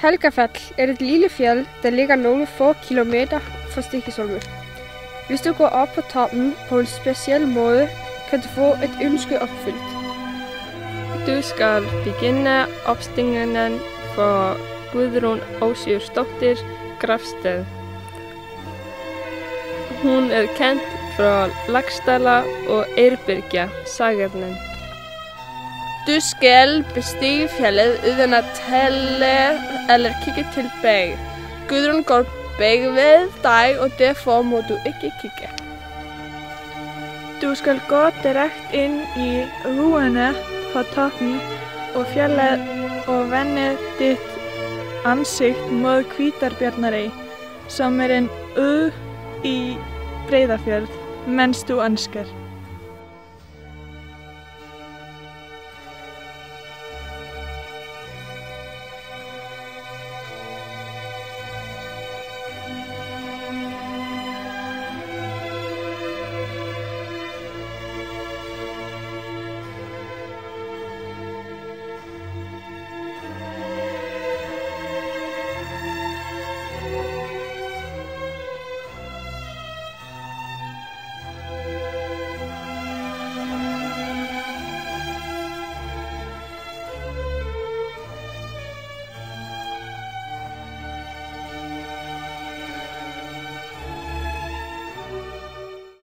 Helgafell er et lille fjeld, der ligger nogle få kilometer fra Stikkesholmen. Hvis du går op på toppen på en speciel måde, kan du få et ønske opfyldt. Du skal begynde opstigningen for Guðrún Ósvífursdóttir gravsted. Hun er kendt fra Laxdæla og Eyrbyggja sagerne. Du skal bestige fjellet uden at tælle eller kigge tilbage. Guðrún går bagved dig, og derfor må du ikke kigge. Du skal gå direkte ind i ruene på toppen og fjellet og vende dit ansigt mod Hvítárvatnseyri, som er en ø i Breiðafjörð, mens du ønsker.